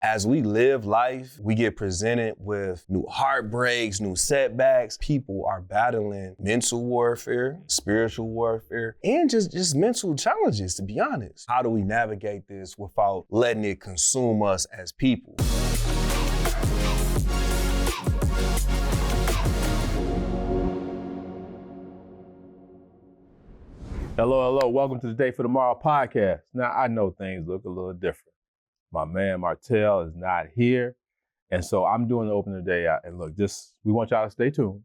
As we live life, we get presented with new heartbreaks, new setbacks. People are battling mental warfare, spiritual warfare, and just mental challenges, to be honest. How do we navigate this without letting it consume us as people? Hello. Welcome to the Day for Tomorrow podcast. Now, I know things look a little different. My man Martell is not here. And so I'm doing the opening today. And look, we want y'all to stay tuned.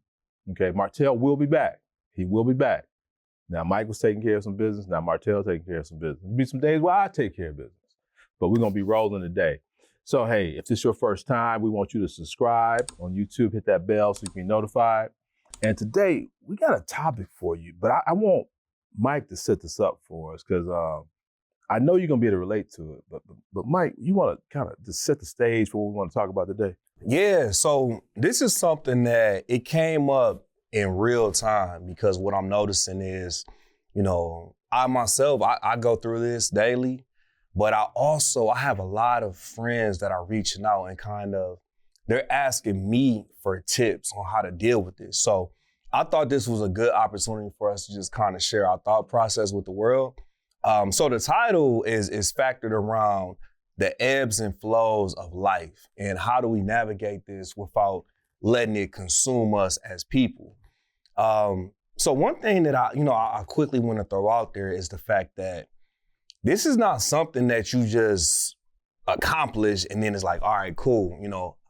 Okay, Martell will be back. He will be back. Now, Mike was taking care of some business. Now, Martell taking care of some business. There'll be some days where I take care of business. But we're going to be rolling today. So, hey, if this is your first time, we want you to subscribe on YouTube. Hit that bell so you can be notified. And today, we got a topic for you. But I want Mike to set this up for us because I know you're going to be able to relate to it, but Mike, you want to kind of just set the stage for what we want to talk about today? Yeah, so this is something that it came up in real time because what I'm noticing is, I myself, I go through this daily, but I have a lot of friends that are reaching out and they're asking me for tips on how to deal with this. So I thought this was a good opportunity for us to just kind of share our thought process with the world. So the title is factored around the ebbs and flows of life and how do we navigate this without letting it consume us as people. So one thing that I quickly want to throw out there is the fact that this is not something that you just accomplish and then it's like, all right, cool.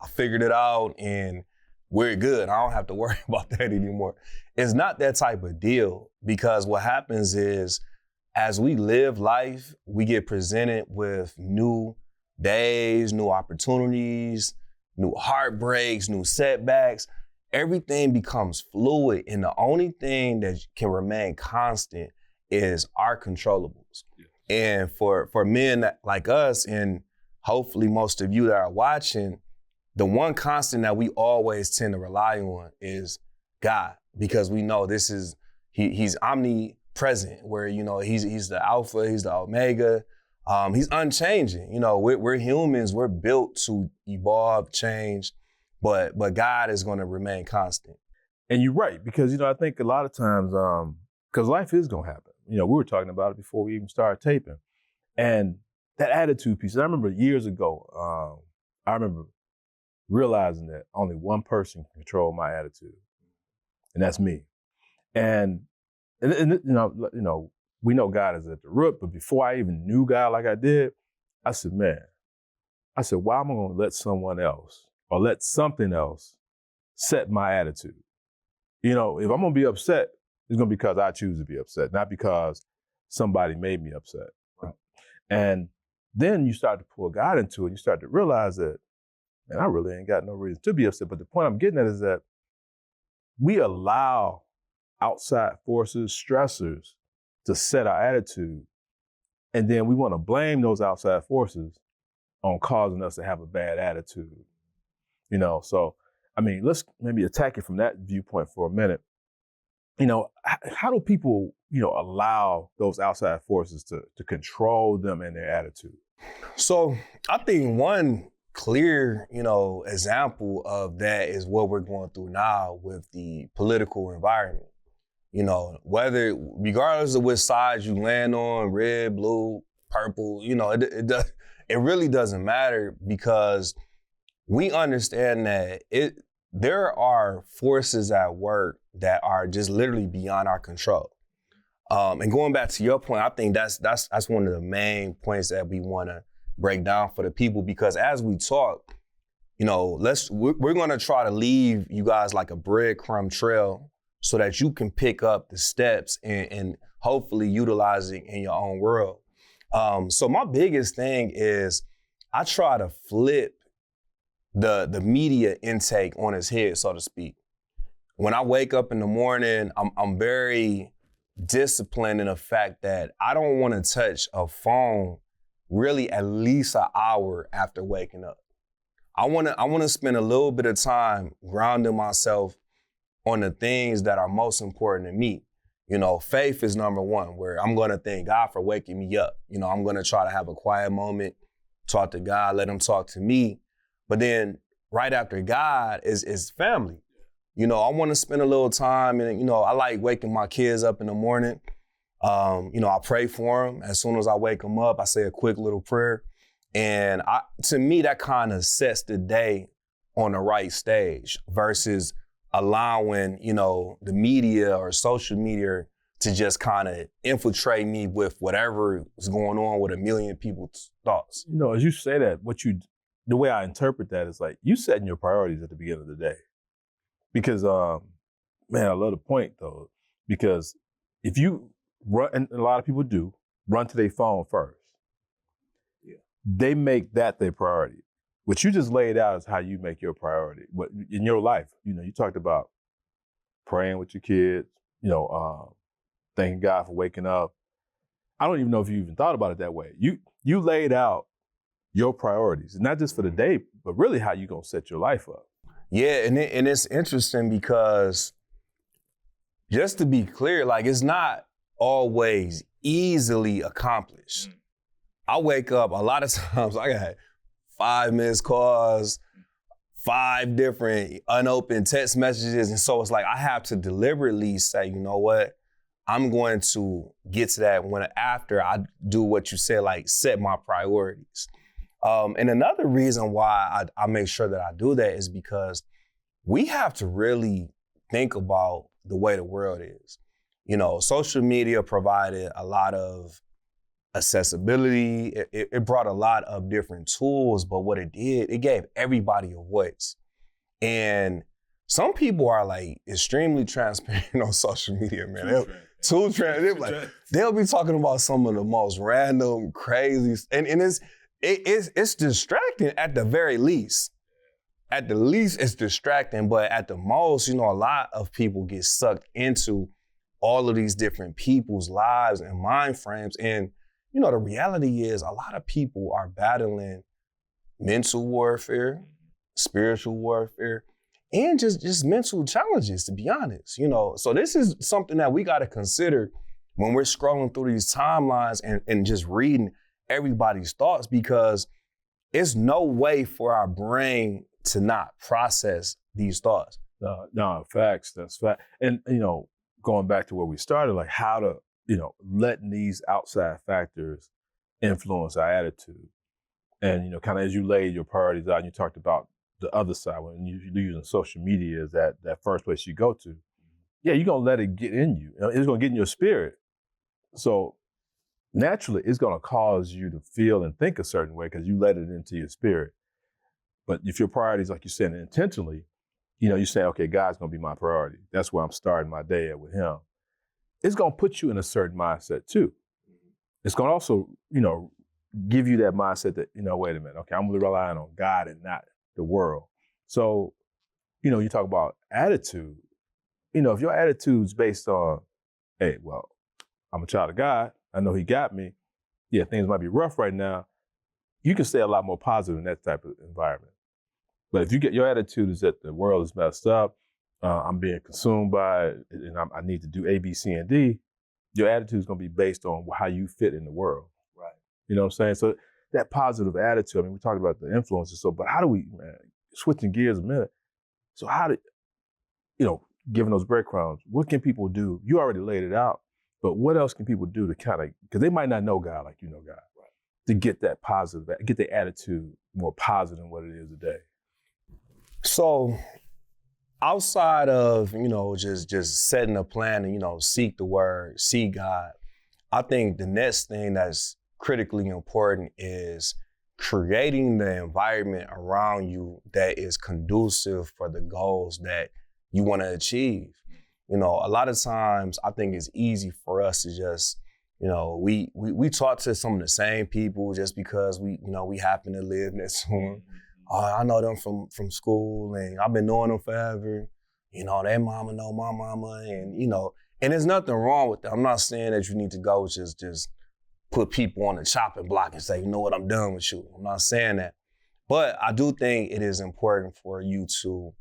I figured it out and we're good. I don't have to worry about that anymore. It's not that type of deal because what happens is as we live life, we get presented with new days, new opportunities, new heartbreaks, new setbacks. Everything becomes fluid, and the only thing that can remain constant is our controllables. Yeah. And for men like us, and hopefully most of you that are watching, the one constant that we always tend to rely on is God, because we know he's omnipresent, where, he's the Alpha, he's the Omega, he's unchanging. We're humans, we're built to evolve, change, but God is going to remain constant. And you're right, because, I think a lot of times, because life is going to happen. We were talking about it before we even started taping. And that attitude piece, I remember years ago, I remember realizing that only one person can control my attitude, and that's me. And we know God is at the root, but before I even knew God like I did, I said, why am I going to let someone else or let something else set my attitude? If I'm going to be upset, it's going to be because I choose to be upset, not because somebody made me upset. Right. And then you start to pull God into it. You start to realize that, man, I really ain't got no reason to be upset. But the point I'm getting at is that we allow outside forces, stressors, to set our attitude. And then we want to blame those outside forces on causing us to have a bad attitude. So, let's maybe attack it from that viewpoint for a minute. How do people, allow those outside forces to control them and their attitude? So I think one clear, example of that is what we're going through now with the political environment. Regardless of which side you land on, red, blue, purple, it really doesn't matter because we understand that there are forces at work that are just literally beyond our control. And going back to your point, I think that's one of the main points that we want to break down for the people, because as we talk, we're going to try to leave you guys like a breadcrumb trail so that you can pick up the steps and hopefully utilize it in your own world. So my biggest thing is I try to flip the media intake on its head, so to speak. When I wake up in the morning, I'm very disciplined in the fact that I don't want to touch a phone really at least an hour after waking up. I want to spend a little bit of time grounding myself on the things that are most important to me. Faith is number one, where I'm going to thank God for waking me up. I'm going to try to have a quiet moment talk to God, let him talk to me. But then right after God is family. You know, I want to spend a little time and, you know, I like waking my kids up in the morning. You know, I pray for them. As soon as I wake them up, I say a quick little prayer. And to me, that kind of sets the day on the right stage versus allowing, you know, the media or social media to just kind of infiltrate me with whatever is going on with a million people's thoughts. You know, as you say that, the way I interpret that is like you setting your priorities at the beginning of the day. Because, man, I love the point though, because if you run, and a lot of people do, run to their phone first, they make that their priority. What you just laid out is how you make your priority. What in your life, you know, you talked about praying with your kids, you know, thanking God for waking up. I don't even know if you even thought about it that way. You laid out your priorities, and not just for the day, but really how you gonna set your life up. Yeah, and it's interesting because just to be clear, like it's not always easily accomplished. I wake up a lot of times, I got 5 missed calls, 5 different unopened text messages. And so it's like, I have to deliberately say, you know what? I'm going to get to that when after I do what you said, like set my priorities. And another reason why I make sure that I do that is because we have to really think about the way the world is. You know, social media provided a lot of accessibility. It brought a lot of different tools, but what it did, it gave everybody a voice. And some people are like extremely transparent on social media, man. They'll be talking about some of the most random, crazy, and it's distracting at the very least. At the least, it's distracting, but at the most, you know, a lot of people get sucked into all of these different people's lives and mind frames. And, you know, the reality is a lot of people are battling mental warfare, spiritual warfare, and just mental challenges, to be honest, you know. So this is something that we got to consider when we're scrolling through these timelines and just reading everybody's thoughts, because it's no way for our brain to not process these thoughts. No, facts, that's fact. And, you know, going back to where we started, like how to, you know, letting these outside factors influence our attitude. And, you know, kind of as you laid your priorities out and you talked about the other side, when you're using social media as that first place you go to, yeah, you're going to let it get in you. It's going to get in your spirit. So naturally, it's going to cause you to feel and think a certain way because you let it into your spirit. But if your priorities, like you said, intentionally, you know, you say, okay, God's going to be my priority. That's where I'm starting my day at with him. It's going to put you in a certain mindset too. It's going to also, you know, give you that mindset that, you know, wait a minute, okay, I'm really relying on God and not the world. So, you know, you talk about attitude. You know, if your attitude's based on, hey, well, I'm a child of God, I know he got me. Yeah, things might be rough right now. You can stay a lot more positive in that type of environment. But if you get your attitude is that the world is messed up, I'm being consumed by it, and I need to do A, B, C, and D, your attitude is going to be based on how you fit in the world. Right. You know what I'm saying? So that positive attitude, I mean, we talked about the influences, but how do we, man, switching gears a minute, so how do, you know, given those breadcrumbs, what can people do? You already laid it out, but what else can people do to kind of, because they might not know God like you know God, right, to get that positive, get their attitude more positive than what it is today? So outside of, you know, just setting a plan and, you know, seek the word, seek God, I think the next thing that's critically important is creating the environment around you that is conducive for the goals that you want to achieve. You know, a lot of times I think it's easy for us to just, you know, we talk to some of the same people just because we happen to live next to them. I know them from school and I've been knowing them forever. You know, their mama know my mama, and, you know, and there's nothing wrong with that. I'm not saying that you need to go just put people on the chopping block and say, you know what, I'm done with you. I'm not saying that. But I do think it is important for you to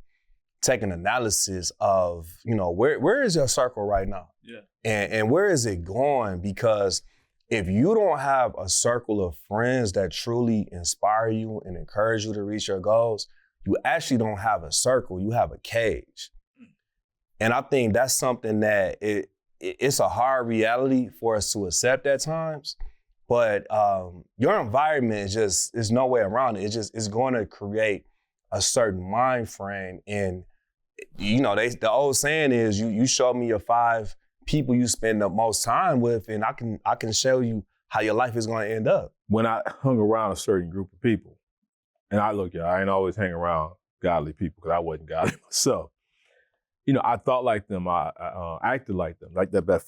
take an analysis of, you know, where is your circle right now? Yeah. And where is it going? Because if you don't have a circle of friends that truly inspire you and encourage you to reach your goals, you actually don't have a circle, you have a cage. And I think that's something that it's a hard reality for us to accept at times, but your environment is no way around it. It's going to create a certain mind frame. And the old saying is you show me your 5 people you spend the most time with, and I can show you how your life is going to end up. When I hung around a certain group of people, and I ain't always hang around godly people because I wasn't godly myself. I thought like them, I acted like them, like that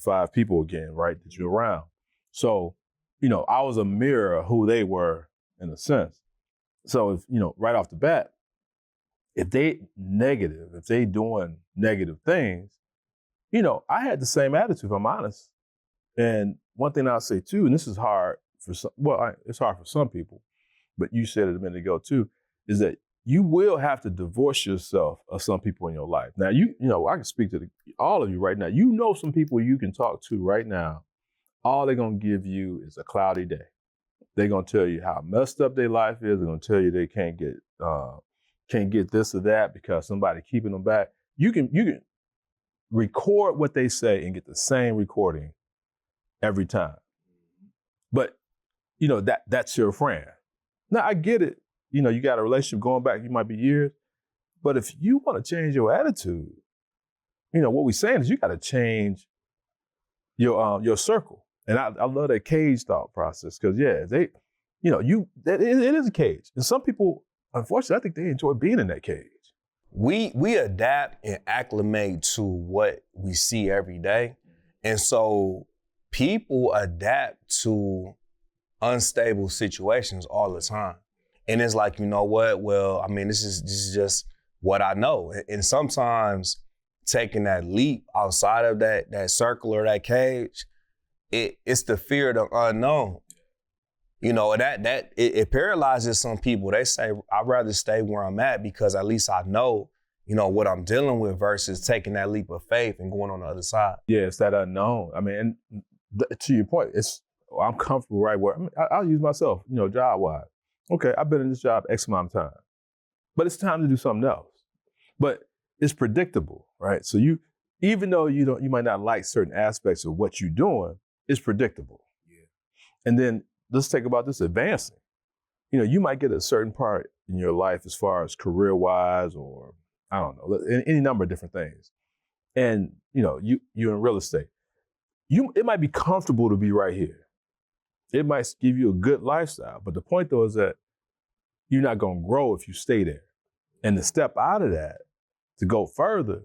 five people again, right, that you're around. So, I was a mirror of who they were in a sense. So if, right off the bat, if they doing negative things, I had the same attitude, if I'm honest. And one thing I'll say too, and this is hard for some, it's hard for some people, but you said it a minute ago too, is that you will have to divorce yourself of some people in your life. Now, I can speak to all of you right now. Some people you can talk to right now, all they're going to give you is a cloudy day. They're going to tell you how messed up their life is. They're going to tell you they can't get this or that because somebody keeping them back. You can record what they say and get the same recording every time. But, that's your friend. Now, I get it. You got a relationship going back, you might be years. But if you want to change your attitude, what we're saying is you got to change your circle. And I love that cage thought process because, it is a cage. And some people, unfortunately, I think they enjoy being in that cage. We adapt and acclimate to what we see every day. And so people adapt to unstable situations all the time. And it's like, you know what? Well, I mean, this is just what I know. And sometimes taking that leap outside of that circle or that cage, it's the fear of the unknown. It paralyzes some people. They say, I'd rather stay where I'm at because at least I know, what I'm dealing with versus taking that leap of faith and going on the other side. Yeah, it's that unknown. I mean, and to your point, I'm comfortable right where, I'll use myself, job-wise. Okay, I've been in this job X amount of time, but it's time to do something else. But it's predictable, right? So even though you might not like certain aspects of what you're doing, it's predictable. Yeah. And then let's think about this advancing. You might get a certain part in your life as far as career-wise or, I don't know, any number of different things. And, you're in real estate. It might be comfortable to be right here. It might give you a good lifestyle. But the point, though, is that you're not going to grow if you stay there. And to step out of that, to go further,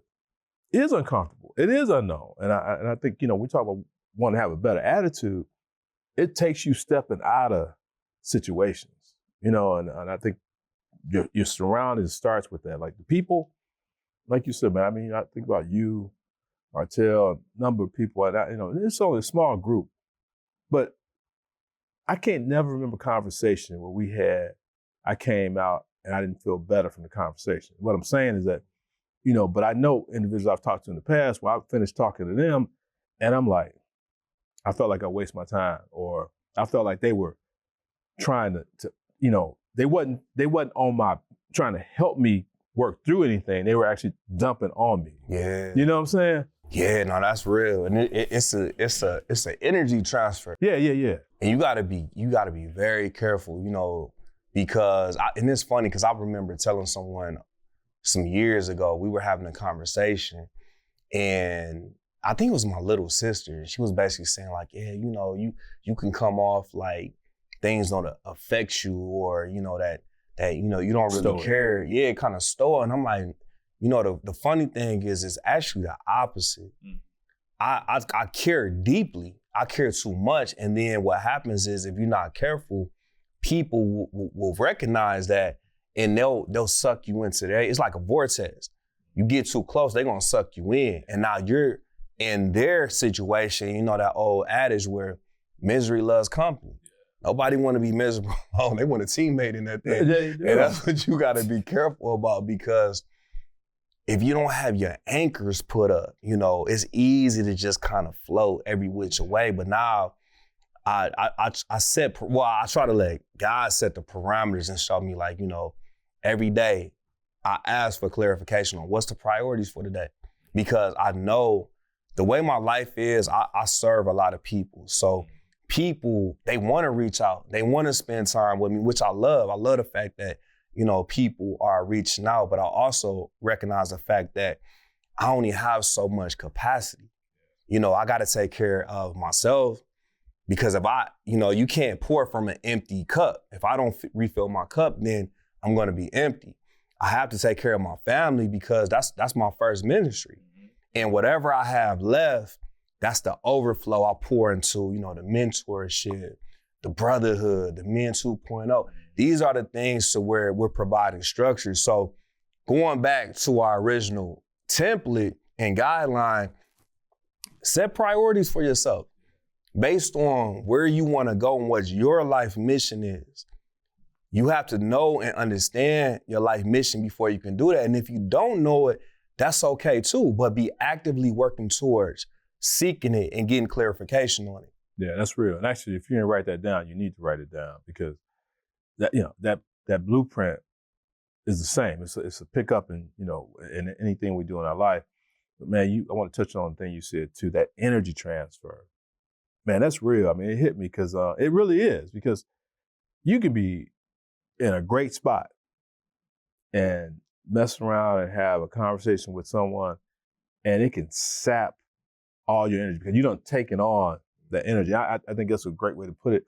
is uncomfortable. It is unknown. And I think, we talk about wanting to have a better attitude. It takes you stepping out of situations, and I think your surroundings starts with that. Like the people, like you said, man, I mean, I think about you, Martell, a number of people, and it's only a small group, but I can't never remember a conversation where I came out and I didn't feel better from the conversation. What I'm saying is that, but I know individuals I've talked to in the past where I finished talking to them and I'm like, I felt like I wasted my time, or I felt like they were trying to they wasn't on my trying to help me work through anything. They were actually dumping on me. Yeah. You know what I'm saying? Yeah, no, that's real. And it's an energy transfer. Yeah. And you gotta be very careful, because and it's funny because I remember telling someone some years ago, we were having a conversation and I think it was my little sister. She was basically saying like, yeah, you can come off like things don't affect you or, that you don't really care. Yeah, kind of store. And I'm like, the funny thing is it's actually the opposite. Mm. I care deeply. I care too much. And then what happens is if you're not careful, people will recognize that and they'll suck you into there. It's like a vortex. You get too close, they're gonna suck you in. And now you're in their situation, that old adage where misery loves company. Nobody want to be miserable. Oh, they want a teammate in that thing. And that's what you got to be careful about because if you don't have your anchors put up, it's easy to just kind of float every which way. But now I try to let God set the parameters and show me, like, every day I ask for clarification on what's the priorities for today. Because I know the way my life is, I serve a lot of people. So people, they want to reach out. They want to spend time with me, which I love. I love the fact that, people are reaching out, but I also recognize the fact that I only have so much capacity. I got to take care of myself, because if you can't pour from an empty cup. If I don't refill my cup, then I'm going to be empty. I have to take care of my family, because that's my first ministry. And whatever I have left, that's the overflow I pour into, the mentorship, the brotherhood, the Men 2.0. These are the things to where we're providing structure. So going back to our original template and guideline, set priorities for yourself based on where you want to go and what your life mission is. You have to know and understand your life mission before you can do that. And if you don't know it, that's okay too, but be actively working towards seeking it and getting clarification on it. Yeah, that's real. And actually, if you didn't write that down, you need to write it down, because that blueprint is the same. It's a pickup in anything we do in our life. But man, I want to touch on the thing you said too, that energy transfer. Man, that's real. I mean, it hit me because it really is, because you can be in a great spot and mess around and have a conversation with someone, and it can sap all your energy because you don't take it on the energy. I think that's a great way to put it.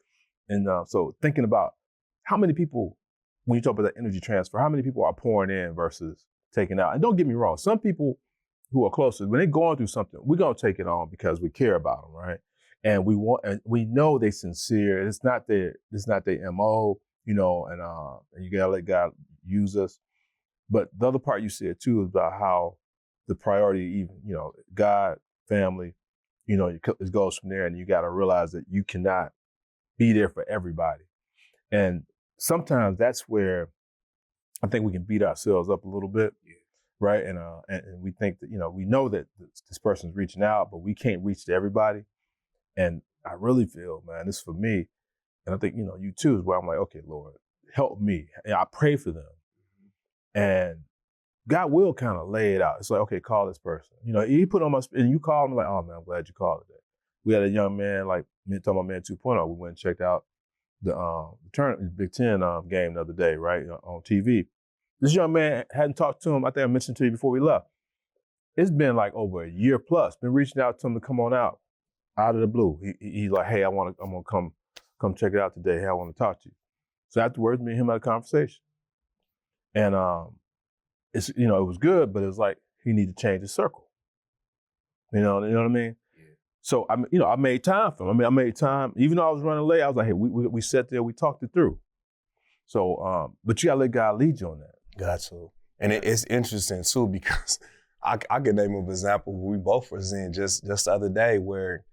And so thinking about how many people, when you talk about that energy transfer, how many people are pouring in versus taking out? And don't get me wrong, some people who are closest, when they're going through something, we're gonna take it on because we care about them, right? And we know they're sincere. It's not their MO, and you gotta let God use us. But the other part you said too is about how the priority, even, God, family, it goes from there, and you got to realize that you cannot be there for everybody. And sometimes that's where I think we can beat ourselves up a little bit, right? And we think that, we know that this person's reaching out, but we can't reach to everybody. And I really feel, man, this is for me, and I think, you too, is where I'm like, okay, Lord, help me. And I pray for them. And God will kind of lay it out. It's like, okay, call this person. He put on my, and you call him, like, oh man, I'm glad you called today. We had a young man, like, talking about Man 2.0. We went and checked out the Big Ten game the other day, right, on TV. This young man, hadn't talked to him, I think I mentioned to you before we left. It's been like over a year plus, been reaching out to him to come on out of the blue. He's like, hey, I'm gonna come check it out today. Hey, I want to talk to you. So afterwards, me and him had a conversation. And it's, it was good, but it was like he needed to change his circle. You know what I mean? Yeah. So I made time for him. I made time, even though I was running late. I was like, hey, we sat there, we talked it through. So, but you gotta let God lead you on that. Got to. And it's interesting too, because I can name an example we both was in just the other day, where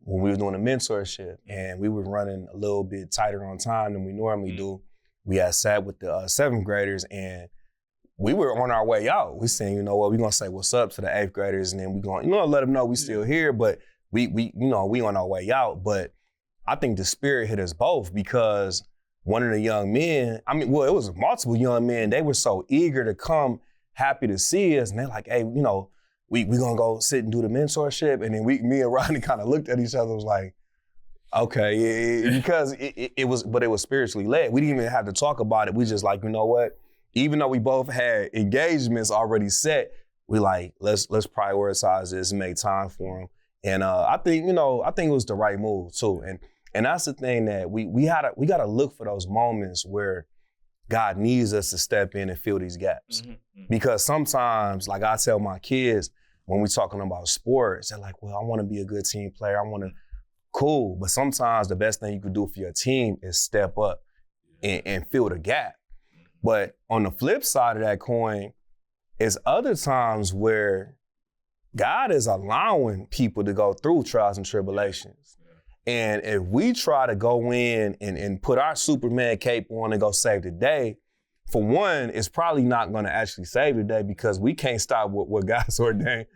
when we were doing a mentorship and we were running a little bit tighter on time than we normally do. We had sat with the 7th graders, and we were on our way out. We saying, we're gonna say what's up to the 8th graders, and then we're gonna, let them know we still here, but we on our way out. But I think the spirit hit us both, because one of the young men, it was multiple young men, they were so eager to come, happy to see us, and they're like, hey, we gonna go sit and do the mentorship. And then me and Rodney kind of looked at each other, was like, okay, yeah, because it was spiritually led. We didn't even have to talk about it. We just like, what? Even though we both had engagements already set, we like, let's prioritize this and make time for them. And I think it was the right move too. And that's the thing, that we gotta look for those moments where God needs us to step in and fill these gaps. Mm-hmm. Because sometimes, like I tell my kids when we're talking about sports, they're like, well, I want to be a good team player. I want to. Cool, but sometimes the best thing you could do for your team is step up and fill the gap. But on the flip side of that coin, is other times where God is allowing people to go through trials and tribulations. And if we try to go in and put our Superman cape on and go save the day, for one, it's probably not going to actually save the day, because we can't stop what God's ordained.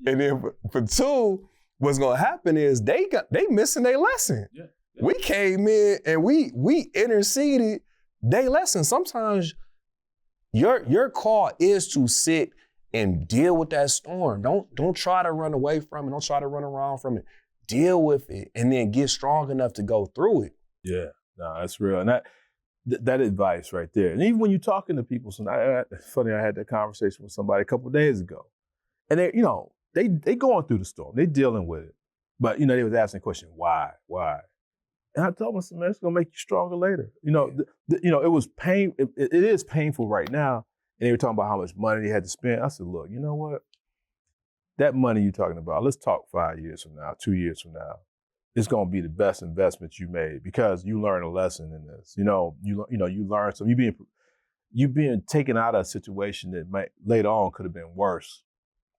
And then for two, what's gonna happen is they missing their lesson. Yeah. We came in and we interceded their lesson. Sometimes your call is to sit and deal with that storm. Don't try to run away from it. Don't try to run around from it. Deal with it and then get strong enough to go through it. Yeah, no, that's real. And that advice right there. And even when you're talking to people, it's funny, I had that conversation with somebody a couple of days ago. And they going through the storm. They dealing with it. But, they was asking the question, why? And I told them, man, it's going to make you stronger later. It was pain. It is painful right now. And they were talking about how much money they had to spend. I said, look, you know what? That money you're talking about, let's talk 5 years from now, 2 years from now. It's going to be the best investment you made because you learn a lesson in this. You learn something. You being taken out of a situation that might later on could have been worse.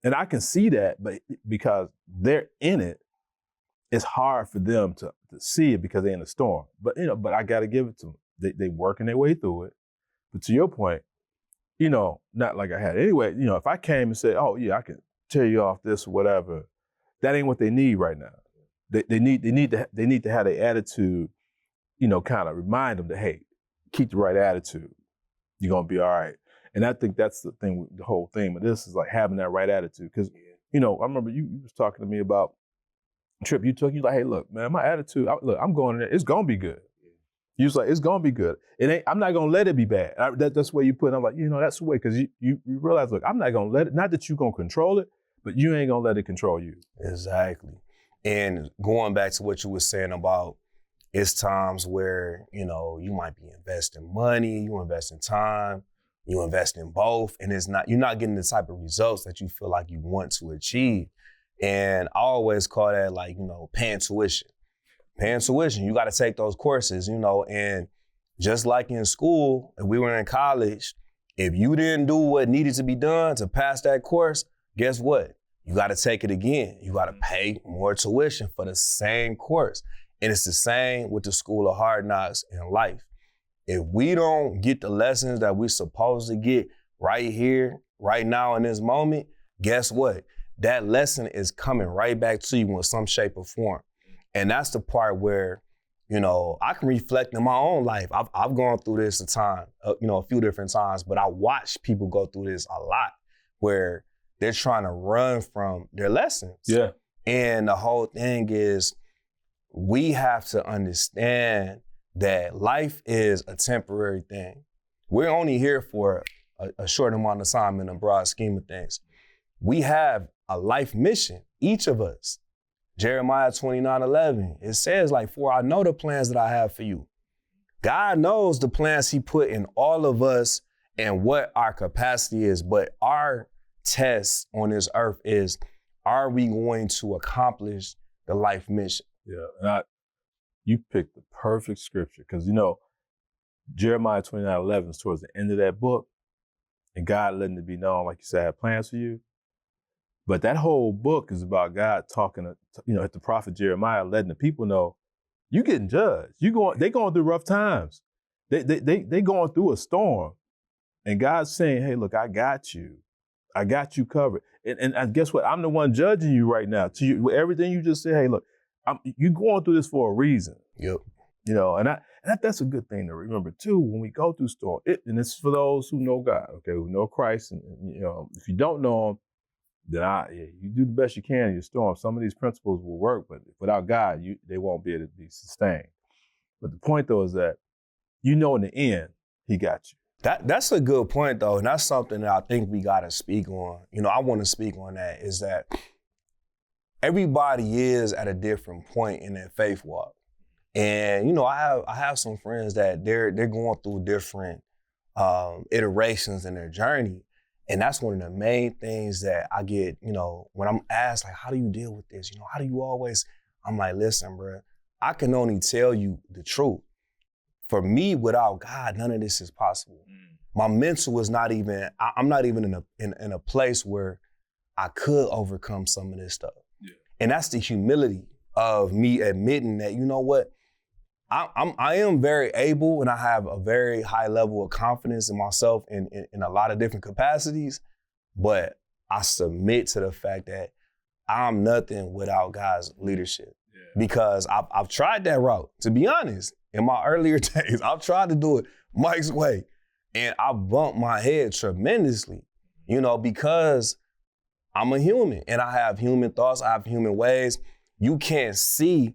And I can see that, but because they're in it, it's hard for them to see it because they're in a storm. But I got to give it to them. They working their way through it. But to your point, not like I had. Anyway, if I came and said, oh yeah, I can tear you off this or whatever, that ain't what they need right now. They need to have the attitude, kind of remind them that, hey, keep the right attitude. You're gonna be all right. And I think that's the thing, the whole thing of this is like having that right attitude. Because, I remember you was talking to me about a trip you took. You like, hey, look, man, my attitude, I'm going in there, it's gonna be good. You was like, it's gonna be good. I'm not gonna let it be bad. That's the way you put it. I'm like, that's the way, because you realize, look, I'm not gonna let it, not that you're gonna control it, but you ain't gonna let it control you. Exactly. And going back to what you were saying about it's times where, you might be investing money, you invest in time, you invest in both, and you're not getting the type of results that you feel like you want to achieve. And I always call that paying tuition. Paying tuition, you got to take those courses, and just like in school, if we were in college, if you didn't do what needed to be done to pass that course, guess what? You got to take it again. You got to pay more tuition for the same course. And it's the same with the school of hard knocks in life. If we don't get the lessons that we're supposed to get right here, right now in this moment, guess what? That lesson is coming right back to you in some shape or form. And that's the part where, I can reflect in my own life. I've gone through this a few different times, but I watch people go through this a lot where they're trying to run from their lessons. Yeah. And the whole thing is we have to understand that life is a temporary thing. We're only here for a short amount of time in the broad scheme of things. We have a life mission, each of us. Jeremiah 29:11, it says for I know the plans that I have for you. God knows the plans he put in all of us and what our capacity is, but our test on this earth is, are we going to accomplish the life mission? Yeah, and you picked the perfect scripture because, Jeremiah 29:11 is towards the end of that book, and God letting it be known, like you said, I have plans for you. But that whole book is about God talking to, at the prophet Jeremiah, letting the people know, you getting judged. They going through rough times. They going through a storm. And God's saying, hey, look, I got you. I got you covered. And guess what? I'm the one judging you right now. To you, with everything you just said, hey, look, you going through this for a reason. Yep. And that's a good thing to remember too when we go through storm. And it's for those who know God, okay, who know Christ. And if you don't know him, then you do the best you can in your storm. Some of these principles will work, but without God, they won't be able to be sustained. But the point though is that in the end, he got you. That's a good point though, and that's something that I think we gotta speak on. I want to speak on that, is that everybody is at a different point in their faith walk. And I have some friends that they're going through different iterations in their journey. And that's one of the main things that I get, when I'm asked, how do you deal with this? How do you always, I'm like, listen, bro, I can only tell you the truth. For me, without God, none of this is possible. My mental is not even, I'm not even in a place where I could overcome some of this stuff. Yeah. And that's the humility of me admitting that, what, I am very able, and I have a very high level of confidence in myself in a lot of different capacities, but I submit to the fact that I'm nothing without God's leadership. because I've tried that route. To be honest, in my earlier days, I've tried to do it Mike's way, and I bumped my head tremendously, because I'm a human and I have human thoughts, I have human ways. You can't see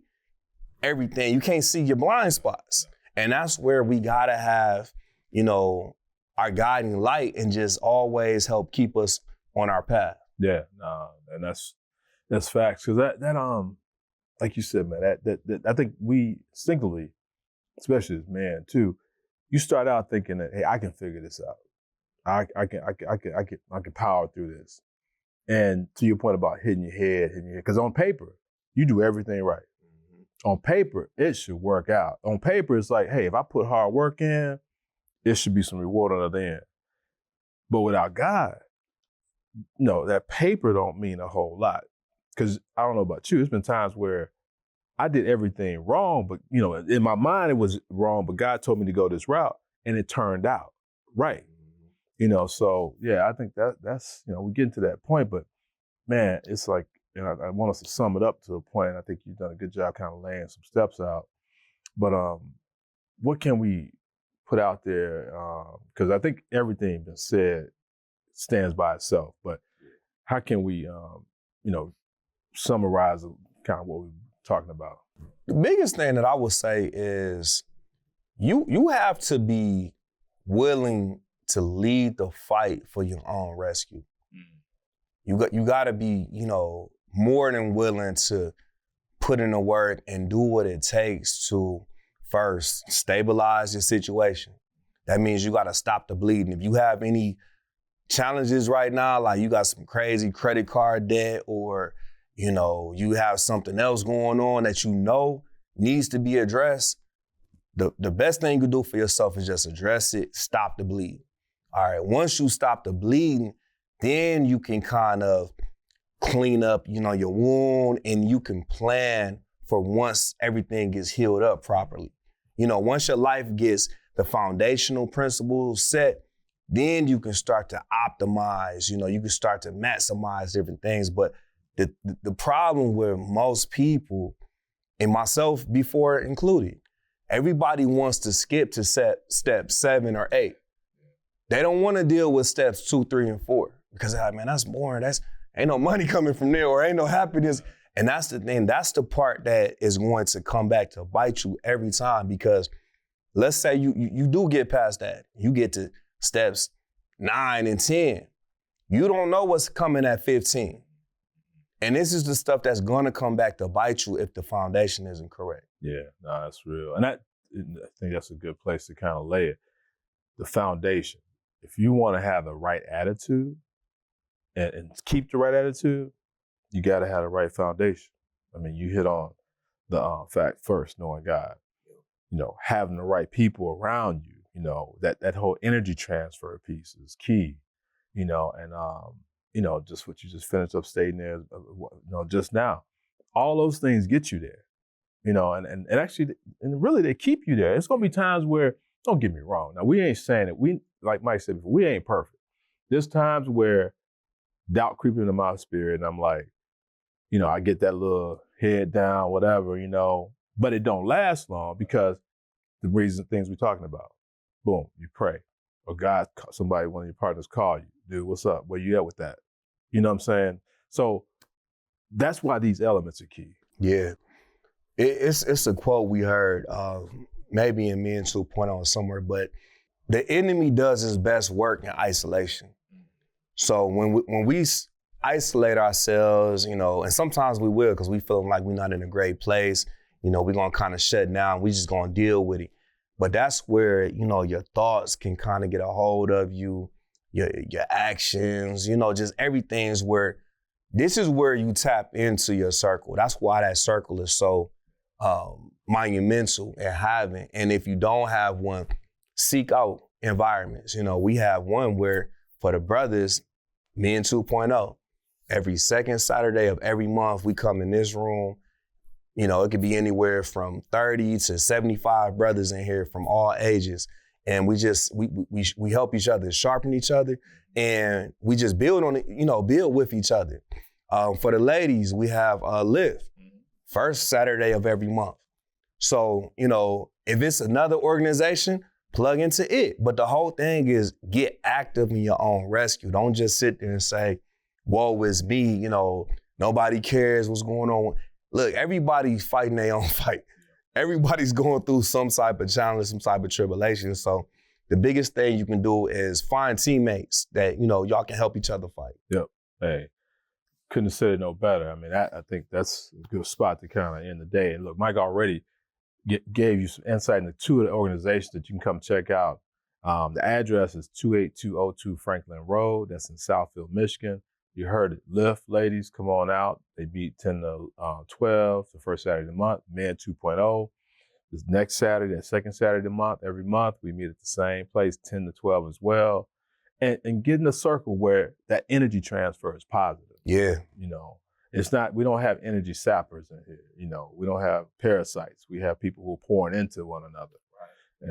everything. You can't see your blind spots. And that's where we gotta have, our guiding light and just always help keep us on our path. Yeah, and that's facts. Cause that like you said, man, that I think we instinctively, especially as men too, you start out thinking that, hey, I can figure this out. I can power through this. And to your point about hitting your head, because on paper, you do everything right. Mm-hmm. On paper, it should work out. On paper, it's like, hey, if I put hard work in, it should be some reward on the other end. But without God, no, that paper don't mean a whole lot. Because I don't know about you, there's been times where I did everything wrong, but in my mind it was wrong, but God told me to go this route and it turned out right. So yeah, I think that's we get to that point, but man, it's like, I want us to sum it up to a point, and I think you've done a good job kind of laying some steps out. But what can we put out there? Because I think everything been said stands by itself, but how can we, summarize kind of what we're talking about? The biggest thing that I would say is you have to be willing to lead the fight for your own rescue. Mm-hmm. You got to be, more than willing to put in the work and do what it takes to first stabilize your situation. That means you got to stop the bleeding. If you have any challenges right now, like you got some crazy credit card debt, or you have something else going on that needs to be addressed, the best thing you can do for yourself is just address it, stop the bleeding. All right, once you stop the bleeding, then you can kind of clean up, your wound, and you can plan for once everything gets healed up properly. Once your life gets the foundational principles set, then you can start to optimize, you can start to maximize different things. But the problem with most people, and myself before included, everybody wants to skip to step 7 or 8. They don't want to deal with steps 2, 3, and 4 because they're like, man, that's boring. Ain't no money coming from there, or ain't no happiness. And that's the thing. That's the part that is going to come back to bite you every time, because let's say you do get past that. You get to steps 9 and 10. You don't know what's coming at 15. And this is the stuff that's going to come back to bite you if the foundation isn't correct. Yeah, no, that's real. And I think that's a good place to kind of lay it. The foundation. If you want to have the right attitude and keep the right attitude, you got to have the right foundation. I mean, you hit on the fact first, knowing God, having the right people around you, that whole energy transfer piece is key, and just what you just finished up stating there, just now, all those things get you there, and actually, and really they keep you there. It's going to be times where, don't get me wrong. Now, we ain't saying that like Mike said before, we ain't perfect. There's times where doubt creeping into my spirit, and I'm like, I get that little head down, whatever, but it don't last long, because the things we're talking about. Boom, you pray. Or God, one of your partners call you. Dude, what's up? Where you at with that? You know what I'm saying? So that's why these elements are key. Yeah. It's a quote we heard, maybe in Men 2.0 somewhere, but the enemy does his best work in isolation. So when we isolate ourselves, and sometimes we will, because we feeling like we're not in a great place, we're going to kind of shut down. We just going to deal with it. But that's where, your thoughts can kind of get a hold of you, your actions, just everything's where, this is where you tap into your circle. That's why that circle is so monumental and having. And if you don't have one, seek out environments. We have one where, for the brothers, Men 2.0, every second Saturday of every month, we come in this room. It could be anywhere from 30 to 75 brothers in here from all ages. And we help each other, sharpen each other, and we just build on it, build with each other. For the ladies, we have Lift. first Saturday of every month. So, you know, if it's another organization, plug into it. But the whole thing is get active in your own rescue. Don't just sit there and say, woe is me, you know, nobody cares what's going on. Look, everybody's fighting their own fight. Everybody's going through some type of challenge, some type of tribulation. So the biggest thing you can do is find teammates that, you know, y'all can help each other fight. Yep. Hey, couldn't have said it no better. I mean, I think that's a good spot to kind of end the day. And look, Mike already gave you some insight into two of the organizations that you can come check out. The address is 28202 Franklin Road. That's in Southfield, Michigan. You heard it. Lift, ladies, come on out. They meet 10 to 12, the first Saturday of the month, Men 2.0. This next Saturday, that second Saturday of the month, every month, we meet at the same place, 10 to 12 as well. And get in a circle where that energy transfer is positive. Yeah. You know, it's not, we don't have energy sappers in here. You know, we don't have parasites. We have people who are pouring into one another.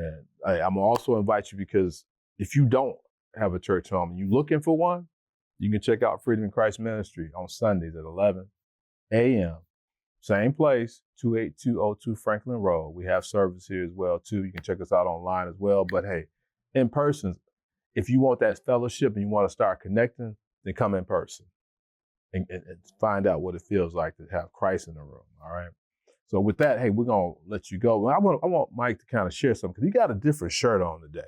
Right. And I'm also invite you, because if you don't have a church home and you're looking for one, you can check out Freedom in Christ Ministry on Sundays at 11 a.m. Same place, 28202 Franklin Road. We have service here as well, too. You can check us out online as well. But hey, in person, if you want that fellowship and you want to start connecting, then come in person and find out what it feels like to have Christ in the room, all right? So with that, hey, we're going to let you go. I want Mike to kind of share something, because he got a different shirt on today.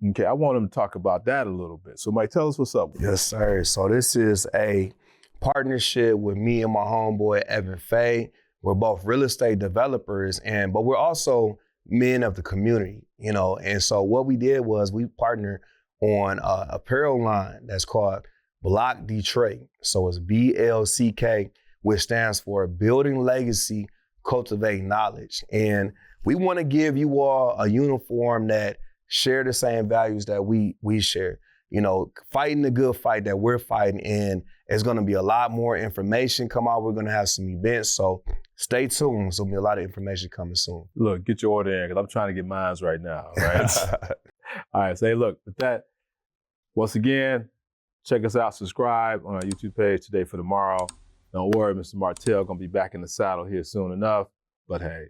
Okay, I want him to talk about that a little bit. So Mike, tell us what's up. Yes, sir. So this is a partnership with me and my homeboy, Evan Faye. We're both real estate developers, but we're also men of the community, you know? And so what we did was we partnered on an apparel line that's called Block Detroit. So it's BLCK, which stands for Building Legacy, Cultivate Knowledge. And we want to give you all a uniform that share the same values that we share. You know, fighting the good fight that we're fighting, and it's going to be a lot more information come out. We're going to have some events, so stay tuned. There's going to be a lot of information coming soon. Look, get your order in, because I'm trying to get mine right now, right? All right, say, look, with that, once again, check us out, subscribe on our YouTube page Today for Tomorrow. Don't worry, Mr. Martell going to be back in the saddle here soon enough. But hey,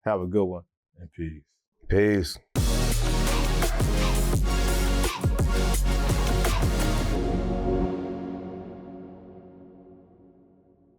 have a good one, and peace. Peace.